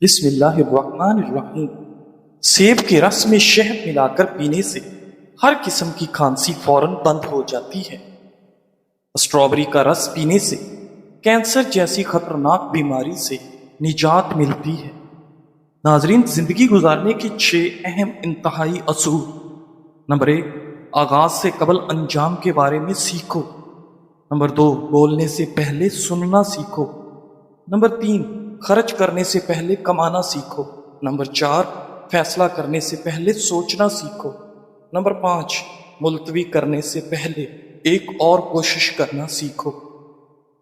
بسم اللہ الرحمن الرحیم۔ سیب کے رس میں شہد ملا کر پینے سے ہر قسم کی کھانسی فوراً بند ہو جاتی ہے۔ اسٹرابری کا رس پینے سے کینسر جیسی خطرناک بیماری سے نجات ملتی ہے۔ ناظرین، زندگی گزارنے کے 6 اہم انتہائی اصول۔ نمبر 1، آغاز سے قبل انجام کے بارے میں سیکھو۔ نمبر 2، بولنے سے پہلے سننا سیکھو۔ نمبر 3، خرچ کرنے سے پہلے کمانا سیکھو۔ نمبر 4، فیصلہ کرنے سے پہلے سوچنا سیکھو۔ نمبر 5، ملتوی کرنے سے پہلے ایک اور کوشش کرنا سیکھو۔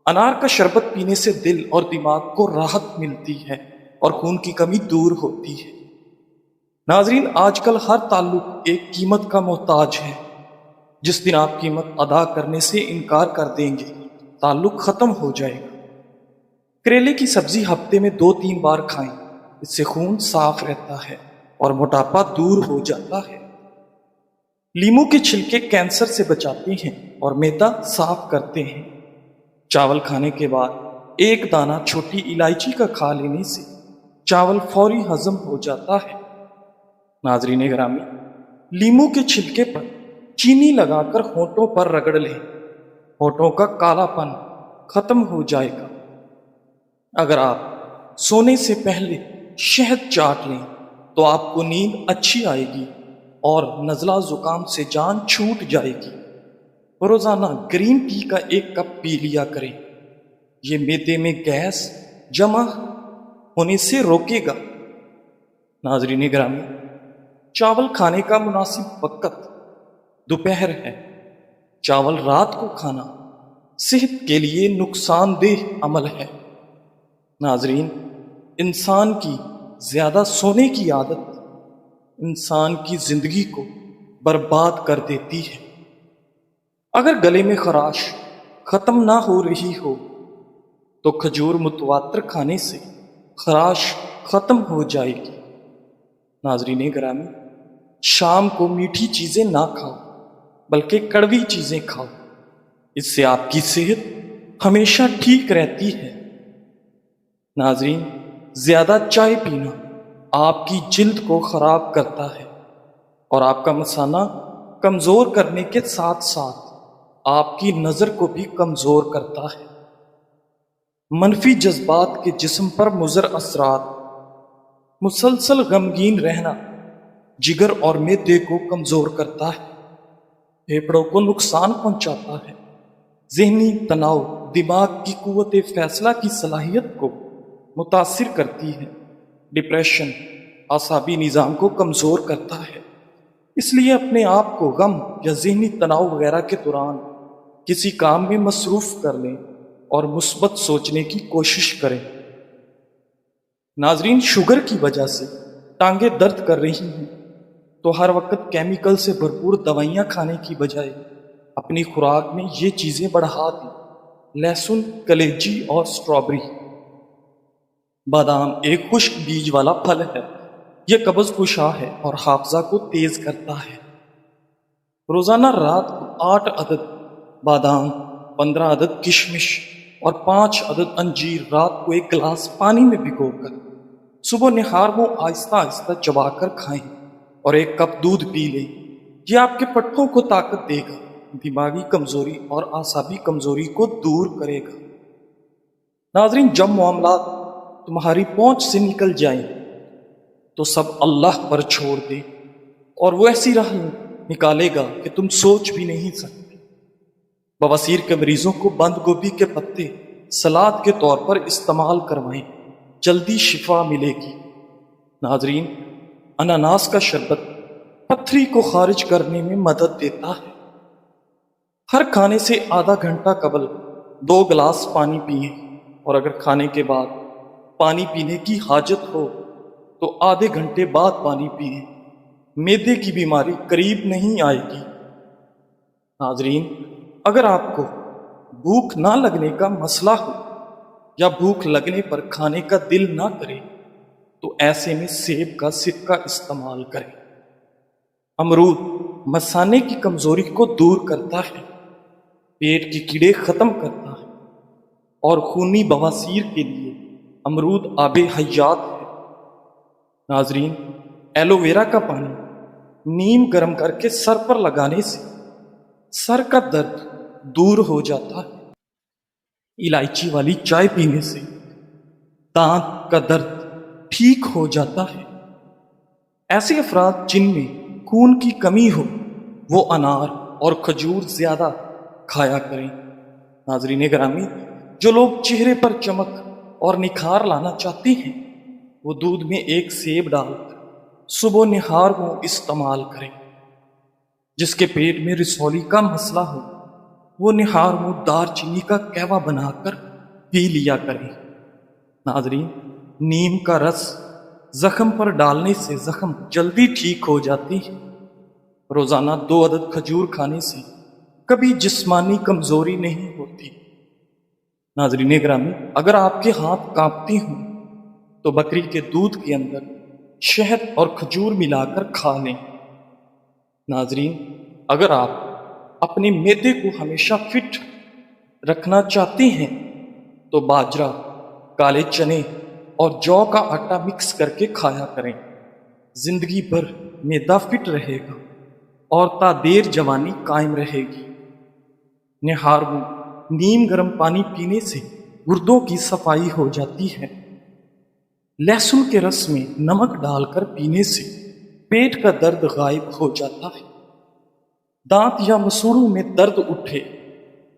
انار کا شربت پینے سے دل اور دماغ کو راحت ملتی ہے اور خون کی کمی دور ہوتی ہے۔ ناظرین، آج کل ہر تعلق ایک قیمت کا محتاج ہے۔ جس دن آپ قیمت ادا کرنے سے انکار کر دیں گے، تعلق ختم ہو جائے گا۔ کریلے کی سبزی ہفتے میں 2-3 بار کھائیں، اس سے خون صاف رہتا ہے اور موٹاپا دور ہو جاتا ہے۔ لیمو کے چھلکے کینسر سے بچاتے ہیں اور معدہ صاف کرتے ہیں۔ چاول کھانے کے بعد ایک دانہ چھوٹی الائچی کا کھا لینے سے چاول فوری ہضم ہو جاتا ہے۔ ناظرین گرامی، لیمو کے چھلکے پر چینی لگا کر ہونٹوں پر رگڑ لیں، ہونٹوں کا کالا پن ختم ہو جائے گا۔ اگر آپ سونے سے پہلے شہد چاٹ لیں تو آپ کو نیند اچھی آئے گی اور نزلہ زکام سے جان چھوٹ جائے گی۔ روزانہ گرین ٹی کا 1 کپ پی لیا کریں، یہ معدے میں گیس جمع ہونے سے روکے گا۔ ناظرین گرامی، چاول کھانے کا مناسب وقت دوپہر ہے۔ چاول رات کو کھانا صحت کے لیے نقصان دہ عمل ہے۔ ناظرین، انسان کی زیادہ سونے کی عادت انسان کی زندگی کو برباد کر دیتی ہے۔ اگر گلے میں خراش ختم نہ ہو رہی ہو تو کھجور متواتر کھانے سے خراش ختم ہو جائے گی۔ ناظرین گرامی، شام کو میٹھی چیزیں نہ کھاؤ بلکہ کڑوی چیزیں کھاؤ، اس سے آپ کی صحت ہمیشہ ٹھیک رہتی ہے۔ ناظرین، زیادہ چائے پینا آپ کی جلد کو خراب کرتا ہے اور آپ کا مثانہ کمزور کرنے کے ساتھ ساتھ آپ کی نظر کو بھی کمزور کرتا ہے۔ منفی جذبات کے جسم پر مضر اثرات: مسلسل غمگین رہنا جگر اور معدے کو کمزور کرتا ہے، پھیپھڑوں کو نقصان پہنچاتا ہے۔ ذہنی تناؤ دماغ کی قوت فیصلہ کی صلاحیت کو متاثر کرتی ہے۔ ڈپریشن اعصابی نظام کو کمزور کرتا ہے۔ اس لیے اپنے آپ کو غم یا ذہنی تناؤ وغیرہ کے دوران کسی کام میں مصروف کر لیں اور مثبت سوچنے کی کوشش کریں۔ ناظرین، شوگر کی وجہ سے ٹانگیں درد کر رہی ہیں تو ہر وقت کیمیکل سے بھرپور دوائیاں کھانے کی بجائے اپنی خوراک میں یہ چیزیں بڑھا دیں: لہسن، کلیجی اور اسٹرابری۔ بادام ایک خشک بیج والا پھل ہے، یہ قبض کشا ہے اور حافظہ کو تیز کرتا ہے۔ روزانہ رات کو 8 عدد بادام، 15 عدد کشمش اور 5 عدد انجیر رات کو 1 گلاس پانی میں بھگو کر صبح نہار وہ آہستہ آہستہ چبا کر کھائیں اور 1 کپ دودھ پی لیں۔ یہ آپ کے پٹھوں کو طاقت دے گا، دماغی کمزوری اور اعصابی کمزوری کو دور کرے گا۔ ناظرین، جب معاملات تمہاری پہنچ سے نکل جائیں تو سب اللہ پر چھوڑ دیں اور وہ ایسی راہ نکالے گا کہ تم سوچ بھی نہیں سکتے۔ بواسیر کے مریضوں کو بند گوبھی کے پتے سلاد کے طور پر استعمال کروائیں، جلدی شفا ملے گی۔ ناظرین، اناناس کا شربت پتھری کو خارج کرنے میں مدد دیتا ہے۔ ہر کھانے سے آدھا گھنٹہ قبل 2 گلاس پانی پئیں اور اگر کھانے کے بعد پانی پینے کی حاجت ہو تو آدھے گھنٹے بعد پانی پئیں، معدے کی بیماری قریب نہیں آئے گی۔ ناظرین، اگر آپ کو بھوک نہ لگنے کا مسئلہ ہو یا بھوک لگنے پر کھانے کا دل نہ کرے تو ایسے میں سیب کا سرکہ استعمال کریں۔ امرود مثانے کی کمزوری کو دور کرتا ہے، پیٹ کے کیڑے ختم کرتا ہے اور خونی بواسیر کے لیے امرود آب حیات ہے۔ ناظرین، ایلو ویرا کا پانی نیم گرم کر کے سر پر لگانے سے سر کا درد دور ہو جاتا ہے۔ الائچی والی چائے پینے سے دانت کا درد ٹھیک ہو جاتا ہے۔ ایسے افراد جن میں خون کی کمی ہو وہ انار اور کھجور زیادہ کھایا کریں۔ ناظرین گرامی، جو لوگ چہرے پر چمک اور نکھار لانا چاہتے ہیں وہ دودھ میں ایک سیب ڈال کر صبح نہار کو استعمال کریں۔ جس کے پیٹ میں رسولی کا مسئلہ ہو وہ نہار کو دار چینی کا قہوہ بنا کر پی لیا کریں۔ ناظرین، نیم کا رس زخم پر ڈالنے سے زخم جلدی ٹھیک ہو جاتی ہے۔ روزانہ 2 عدد کھجور کھانے سے کبھی جسمانی کمزوری نہیں ہوتی۔ ناظرین گرامی، اگر آپ کے ہاتھ کانپتے ہوں تو بکری کے دودھ کے اندر شہد اور کھجور ملا کر کھا لیں۔ ناظرین، اگر آپ اپنے معدے کو ہمیشہ فٹ رکھنا چاہتے ہیں تو باجرہ، کالے چنے اور جو کا آٹا مکس کر کے کھایا کریں۔ زندگی بھر معدہ فٹ رہے گا اور تا دیر جوانی قائم رہے گی۔ نہار میں نیم گرم پانی پینے سے گردوں کی صفائی ہو جاتی ہے۔ لہسن کے رس میں نمک ڈال کر پینے سے پیٹ کا درد غائب ہو جاتا ہے۔ دانت یا مسوڑوں میں درد اٹھے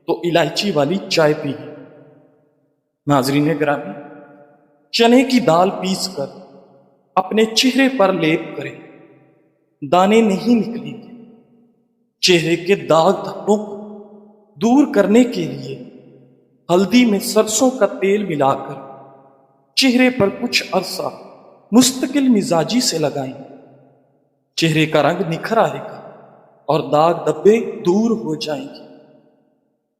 تو الائچی والی چائے پئیں۔ ناظرین گرامی، چنے کی دال پیس کر اپنے چہرے پر لیپ کریں، دانے نہیں نکلیں گے۔ چہرے کے داغ دھبوں کو دور کرنے کے لیے ہلدی میں سرسوں کا تیل ملا کر چہرے پر کچھ عرصہ مستقل مزاجی سے لگائیں۔ چہرے کا رنگ نکھر آئے گا اور داغ دھبے دور ہو جائیں گے۔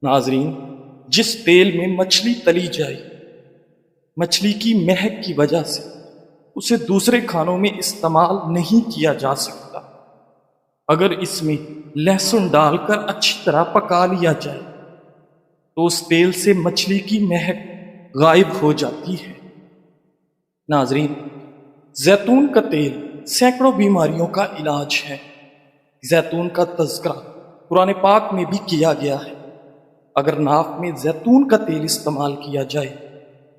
ناظرین، جس تیل میں مچھلی تلی جائے مچھلی کی مہک کی وجہ سے اسے دوسرے کھانوں میں استعمال نہیں کیا جا سکتا۔ اگر اس میں لہسن ڈال کر اچھی طرح پکا لیا جائے تو اس تیل سے مچھلی کی مہک غائب ہو جاتی ہے۔ ناظرین، زیتون کا تیل سینکڑوں بیماریوں کا علاج ہے۔ زیتون کا تذکرہ قرآن پاک میں بھی کیا گیا ہے۔ اگر ناف میں زیتون کا تیل استعمال کیا جائے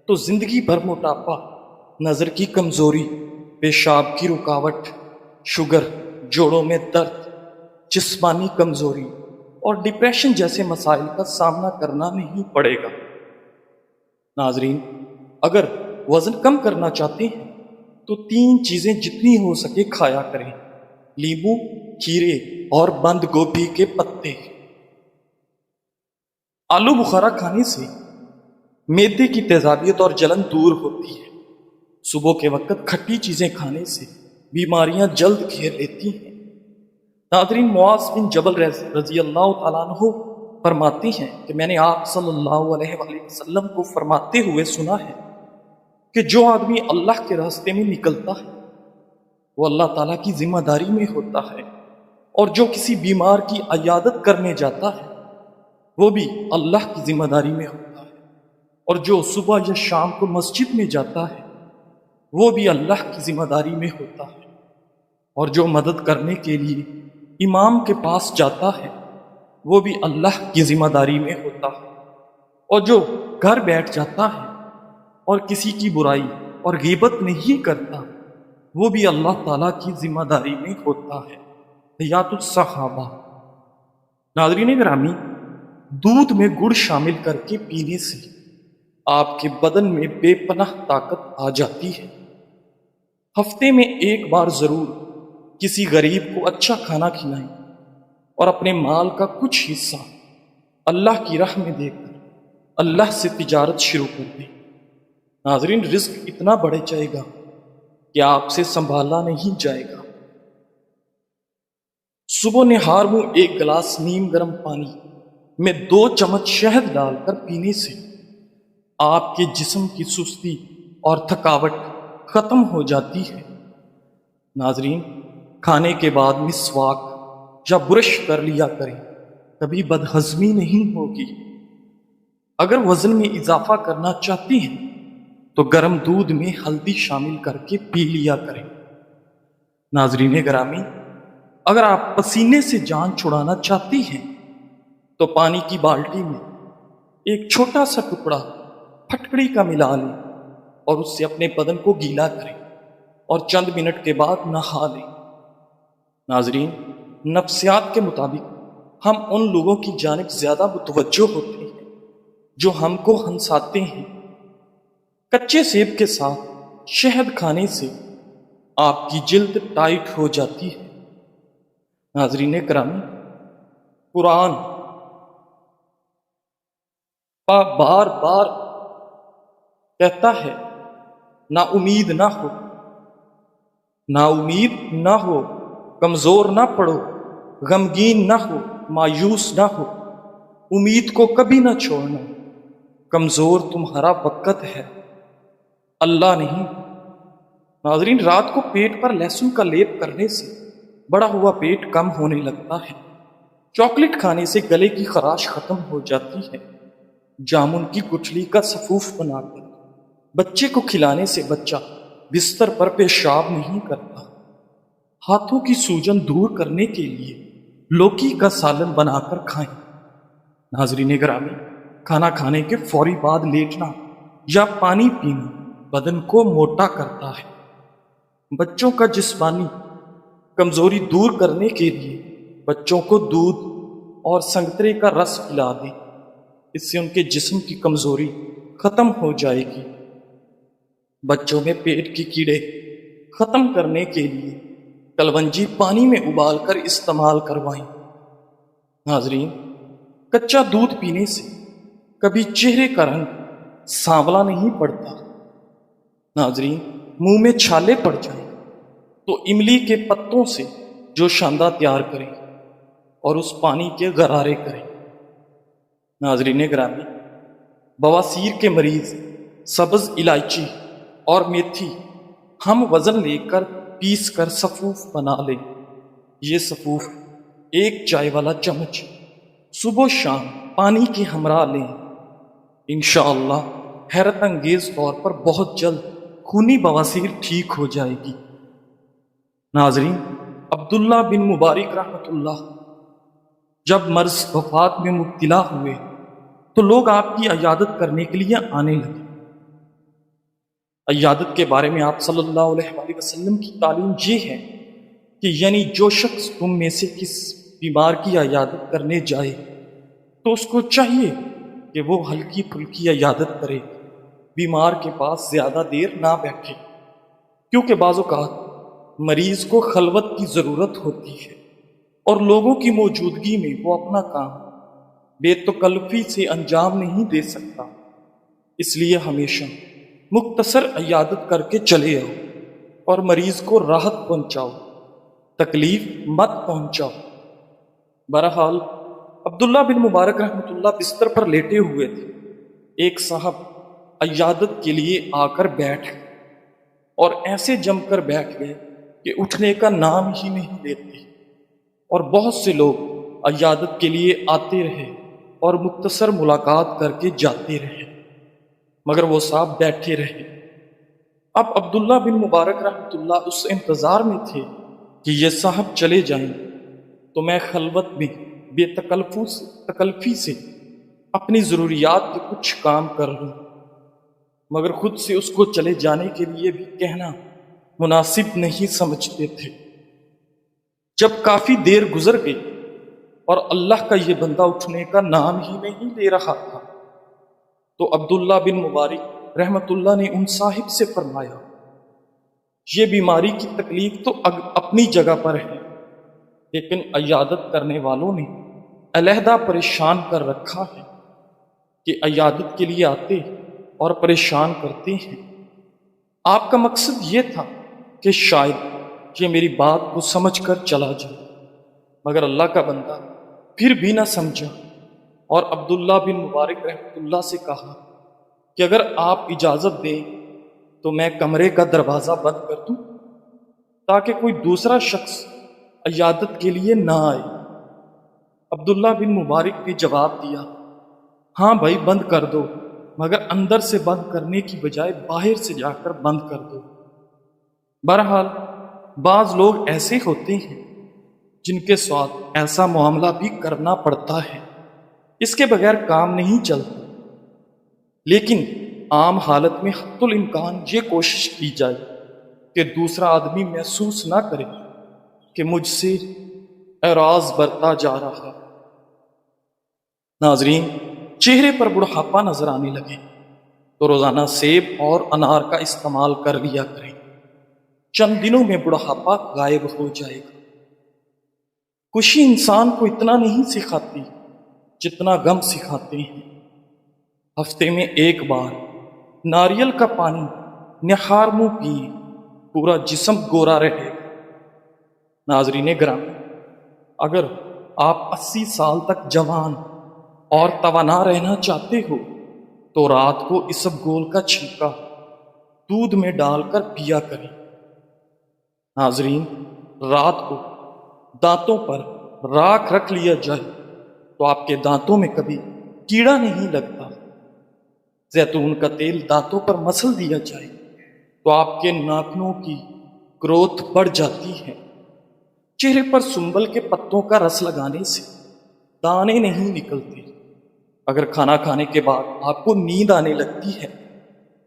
تو زندگی بھر موٹاپا، نظر کی کمزوری، پیشاب کی رکاوٹ، شوگر، جوڑوں میں درد، جسمانی کمزوری اور ڈپریشن جیسے مسائل کا سامنا کرنا نہیں پڑے گا۔ ناظرین، اگر وزن کم کرنا چاہتے ہیں تو 3 چیزیں جتنی ہو سکے کھایا کریں: لیموں، کھیرے اور بند گوبھی کے پتے۔ آلو بخارا کھانے سے معدے کی تیزابیت اور جلن دور ہوتی ہے۔ صبح کے وقت کھٹی چیزیں کھانے سے بیماریاں جلد گھیر لیتی ہیں۔ ناظرین، معاذ بن جبل رضی اللہ تعالیٰ عنہ فرماتے ہیں کہ میں نے آپ صلی اللہ علیہ وآلہ وسلم کو فرماتے ہوئے سنا ہے کہ جو آدمی اللہ کے راستے میں نکلتا ہے وہ اللہ تعالیٰ کی ذمہ داری میں ہوتا ہے، اور جو کسی بیمار کی عیادت کرنے جاتا ہے وہ بھی اللہ کی ذمہ داری میں ہوتا ہے، اور جو صبح یا شام کو مسجد میں جاتا ہے وہ بھی اللہ کی ذمہ داری میں ہوتا ہے، اور جو مدد کرنے کے لیے امام کے پاس جاتا ہے وہ بھی اللہ کی ذمہ داری میں ہوتا ہے، اور جو گھر بیٹھ جاتا ہے اور کسی کی برائی اور غیبت نہیں کرتا وہ بھی اللہ تعالیٰ کی ذمہ داری میں ہوتا ہے۔ حیات الصحابہ۔ ناظرین گرامی، دودھ میں گڑ شامل کر کے پینے سے آپ کے بدن میں بے پناہ طاقت آ جاتی ہے۔ ہفتے میں ایک بار ضرور کسی غریب کو اچھا کھانا کھلائیں اور اپنے مال کا کچھ حصہ اللہ کی راہ میں دے کر اللہ سے تجارت شروع کر دیں۔ ناظرین، رزق اتنا بڑھ جائے گا کہ آپ سے سنبھالا نہیں جائے گا۔ صبح نہار میں 1 گلاس نیم گرم پانی میں 2 چمچ شہد ڈال کر پینے سے آپ کے جسم کی سستی اور تھکاوٹ ختم ہو جاتی ہے۔ ناظرین، کھانے کے بعد مسواک یا برش کر لیا کریں، کبھی بدہضمی نہیں ہوگی۔ اگر وزن میں اضافہ کرنا چاہتے ہیں تو گرم دودھ میں ہلدی شامل کر کے پی لیا کریں۔ ناظرین گرامی، اگر آپ پسینے سے جان چھڑانا چاہتی ہیں تو پانی کی بالٹی میں ایک چھوٹا سا ٹکڑا پھٹکڑی کا ملا لیں اور اس سے اپنے بدن کو گیلا کریں اور چند منٹ کے بعد نہا لیں۔ ناظرین، نفسیات کے مطابق ہم ان لوگوں کی جانب زیادہ متوجہ ہوتے ہیں جو ہم کو ہنساتے ہیں۔ کچے سیب کے ساتھ شہد کھانے سے آپ کی جلد ٹائٹ ہو جاتی ہے۔ ناظرین کرام، قرآن بار بار کہتا ہے نا امید نہ ہو، نا امید نہ ہو، کمزور نہ پڑو، غمگین نہ ہو، مایوس نہ ہو، امید کو کبھی نہ چھوڑنا، کمزور تمہارا وقت ہے، اللہ نہیں۔ ناظرین، رات کو پیٹ پر لہسن کا لیپ کرنے سے بڑا ہوا پیٹ کم ہونے لگتا ہے، چاکلیٹ کھانے سے گلے کی خراش ختم ہو جاتی ہے، جامن کی گٹھلی کا سفوف بنا کر بچے کو کھلانے سے بچہ بستر پر پیشاب نہیں کرتا، ہاتھوں کی سوجن دور کرنے کے لیے لوکی کا سالن بنا کر کھائیں۔ ناظرین گرامی، کھانا کھانے کے فوری بعد لیٹنا یا پانی پینا بدن کو موٹا کرتا ہے۔ بچوں کا جسمانی کمزوری دور کرنے کے لیے بچوں کو دودھ اور سنگترے کا رس پلا دیں، اس سے ان کے جسم کی کمزوری ختم ہو جائے گی۔ بچوں میں پیٹ کے کیڑے ختم کرنے کے لیے کلونجی پانی میں ابال کر استعمال کروائیں۔ ناظرین، کچا دودھ پینے سے کبھی چہرے کا رنگ سانولا نہیں پڑتا۔ ناظرین، منہ میں چھالے پڑ جائیں تو املی کے پتوں سے جو شاندہ تیار کریں اور اس پانی کے غرارے کریں۔ ناظرین گرامی، بواسیر کے مریض سبز الائچی اور میتھی ہم وزن لے کر پیس کر سفوف بنا لیں۔ یہ سفوف ایک چائے والا چمچ صبح و شام پانی کے ہمراہ لیں، انشاءاللہ حیرت انگیز طور پر بہت جلد خونی بواسیر ٹھیک ہو جائے گی۔ ناظرین، عبداللہ بن مبارک رحمۃ اللہ جب مرض وفات میں مبتلا ہوئے تو لوگ آپ کی عیادت کرنے کے لیے آنے لگے۔ عیادت کے بارے میں آپ صلی اللہ علیہ وآلہ وسلم کی تعلیم یہ ہے کہ یعنی جو شخص تم میں سے کس بیمار کی عیادت کرنے جائے تو اس کو چاہیے کہ وہ ہلکی پھلکی عیادت کرے، بیمار کے پاس زیادہ دیر نہ بیٹھے، کیونکہ بعض اوقات مریض کو خلوت کی ضرورت ہوتی ہے اور لوگوں کی موجودگی میں وہ اپنا کام بے تکلفی سے انجام نہیں دے سکتا۔ اس لیے ہمیشہ مختصر عیادت کر کے چلے آؤ اور مریض کو راحت پہنچاؤ، تکلیف مت پہنچاؤ۔ بہرحال عبداللہ بن مبارک رحمۃ اللہ بستر پر لیٹے ہوئے تھے، ایک صاحب عیادت کے لیے آ کر بیٹھ گئے اور ایسے جم کر بیٹھ گئے کہ اٹھنے کا نام ہی نہیں لیتے، اور بہت سے لوگ عیادت کے لیے آتے رہے اور مختصر ملاقات کر کے جاتے رہے، مگر وہ صاحب بیٹھے رہے۔ اب عبداللہ بن مبارک رحمۃ اللہ اس انتظار میں تھے کہ یہ صاحب چلے جائیں تو میں خلوت میں بے تکلفی سے اپنی ضروریات کے کچھ کام کر لوں، مگر خود سے اس کو چلے جانے کے لیے بھی کہنا مناسب نہیں سمجھتے تھے۔ جب کافی دیر گزر گئی اور اللہ کا یہ بندہ اٹھنے کا نام ہی نہیں لے رہا تھا تو عبداللہ بن مبارک رحمت اللہ نے ان صاحب سے فرمایا، یہ بیماری کی تکلیف تو اپنی جگہ پر ہے، لیکن عیادت کرنے والوں نے علیحدہ پریشان کر رکھا ہے کہ عیادت کے لیے آتے اور پریشان کرتے ہیں۔ آپ کا مقصد یہ تھا کہ شاید یہ میری بات کو سمجھ کر چلا جائے، مگر اللہ کا بندہ پھر بھی نہ سمجھا اور عبداللہ بن مبارک رحمۃ اللہ سے کہا کہ اگر آپ اجازت دیں تو میں کمرے کا دروازہ بند کر دوں تاکہ کوئی دوسرا شخص عیادت کے لیے نہ آئے۔ عبداللہ بن مبارک نے جواب دیا، ہاں بھائی بند کر دو، مگر اندر سے بند کرنے کی بجائے باہر سے جا کر بند کر دو۔ بہرحال بعض لوگ ایسے ہوتے ہیں جن کے ساتھ ایسا معاملہ بھی کرنا پڑتا ہے، اس کے بغیر کام نہیں چلتا، لیکن عام حالت میں حتی الامکان یہ کوشش کی جائے کہ دوسرا آدمی محسوس نہ کرے کہ مجھ سے اعراض برتا جا رہا۔ ناظرین، چہرے پر بڑھاپا نظر آنے لگے تو روزانہ سیب اور انار کا استعمال کر لیا کریں، چند دنوں میں بڑھاپا غائب ہو جائے گا۔ خوشی انسان کو اتنا نہیں سکھاتی جتنا غم سکھاتے ہیں۔ ہفتے میں ایک بار ناریل کا پانی نہار منہ پیے، پورا جسم گورا رہے گا۔ ناظرین گرامی، اگر آپ 80 سال تک جوان اور توانا رہنا چاہتے ہو تو رات کو اسبگول کا چھلکا دودھ میں ڈال کر پیا کریں۔ ناظرین، رات کو دانتوں پر راکھ رکھ لیا جائے تو آپ کے دانتوں میں کبھی کیڑا نہیں لگتا۔ زیتون کا تیل دانتوں پر مسل دیا جائے تو آپ کے ناخنوں کی گروتھ بڑھ جاتی ہے۔ چہرے پر سنبل کے پتوں کا رس لگانے سے دانے نہیں نکلتے۔ اگر کھانا کھانے کے بعد آپ کو نیند آنے لگتی ہے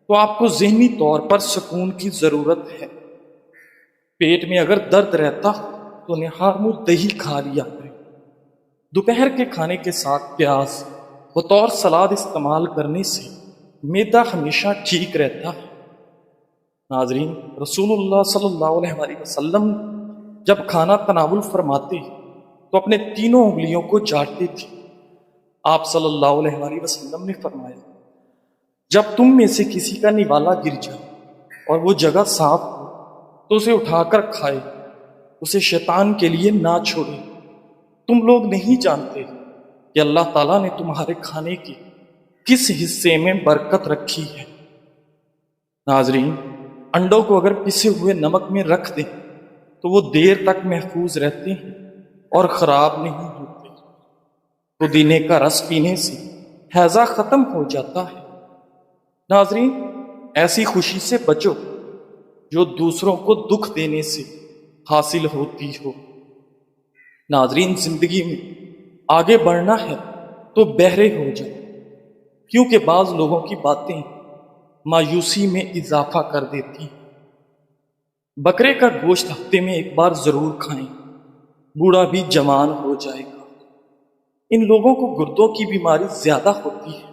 تو آپ کو ذہنی طور پر سکون کی ضرورت ہے۔ پیٹ میں اگر درد رہتا ہو تو نہار منہ دہی کھا لیا کریں۔ دوپہر کے کھانے کے ساتھ پیاز بطور سلاد استعمال کرنے سے معدہ ہمیشہ ٹھیک رہتا ہے۔ ناظرین، رسول اللہ صلی اللہ علیہ وآلہ وسلم جب کھانا تناول فرماتے تو اپنے تینوں انگلیوں کو چاٹتے تھے۔ آپ صلی اللہ علیہ وآلہ وسلم نے فرمایا، جب تم میں سے کسی کا نوالا گر جائے اور وہ جگہ صاف ہو تو اسے اٹھا کر کھائے، اسے شیطان کے لیے نہ چھوڑے۔ تم لوگ نہیں جانتے کہ اللہ تعالیٰ نے تمہارے کھانے کے کس حصے میں برکت رکھی ہے۔ ناظرین، انڈوں کو اگر پسے ہوئے نمک میں رکھ دیں تو وہ دیر تک محفوظ رہتے ہیں اور خراب نہیں ہوتے۔ پودینے کا رس پینے سے ہیضہ ختم ہو جاتا ہے۔ ناظرین، ایسی خوشی سے بچو جو دوسروں کو دکھ دینے سے حاصل ہوتی ہو۔ ناظرین، زندگی میں آگے بڑھنا ہے تو بہرے ہو جائے، کیونکہ بعض لوگوں کی باتیں مایوسی میں اضافہ کر دیتی ہیں۔ بکرے کا گوشت ہفتے میں ایک بار ضرور کھائیں، بوڑھا بھی جوان ہو جائے گا۔ ان لوگوں کو گردوں کی بیماری زیادہ ہوتی ہے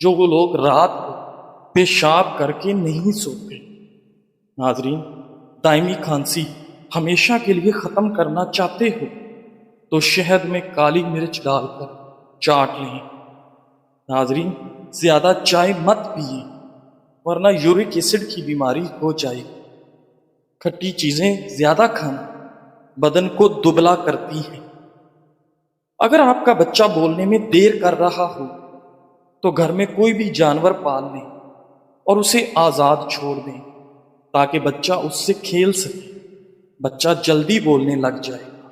جو وہ لوگ رات کو پیشاب کر کے نہیں سوتے۔ ناظرین، دائمی کھانسی ہمیشہ کے لیے ختم کرنا چاہتے ہو تو شہد میں کالی مرچ ڈال کر چاٹ لیں۔ ناظرین، زیادہ چائے مت پیئے ورنہ یورک ایسڈ کی بیماری ہو جائے گی۔ کھٹی چیزیں زیادہ کھانا بدن کو دبلا کرتی ہیں۔ اگر آپ کا بچہ بولنے میں دیر کر رہا ہو تو گھر میں کوئی بھی جانور پال لیں اور اسے آزاد چھوڑ دیں تاکہ بچہ اس سے کھیل سکے۔ بچہ جلدی بولنے لگ جائے گا۔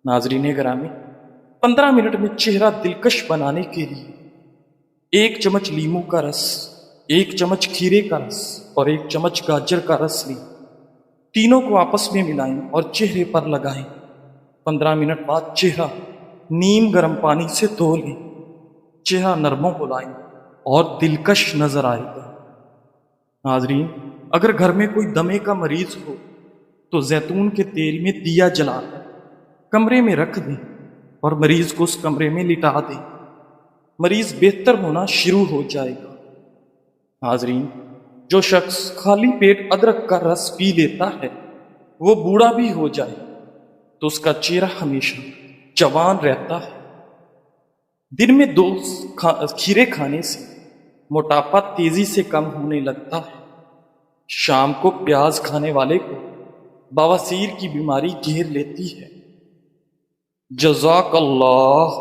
ناظرین گرامی، 15 منٹ میں چہرہ دلکش بنانے کے لیے 1 چمچ لیموں کا رس، 1 چمچ کھیرے کا رس اور 1 چمچ گاجر کا رس لیں۔ تینوں کو آپس میں ملائیں اور چہرے پر لگائیں۔ 15 منٹ بعد چہرہ نیم گرم پانی سے دھو لیں۔ چہرہ نرم و ملائم اور دلکش نظر آئے گا۔ ناظرین، اگر گھر میں کوئی دمے کا مریض ہو تو زیتون کے تیل میں دیا جلا کر کمرے میں رکھ دیں اور مریض کو اس کمرے میں لٹا دیں۔ مریض بہتر ہونا شروع ہو جائے گا۔ ناظرین، جو شخص خالی پیٹ ادرک کا رس پی لیتا ہے وہ بوڑھا بھی ہو جائے تو اس کا چہرہ ہمیشہ جوان رہتا ہے۔ دن میں 2 کھیرے کھانے سے موٹاپا تیزی سے کم ہونے لگتا ہے۔ شام کو پیاز کھانے والے کو بواسیر کی بیماری گھیر لیتی ہے۔ جزاک اللہ۔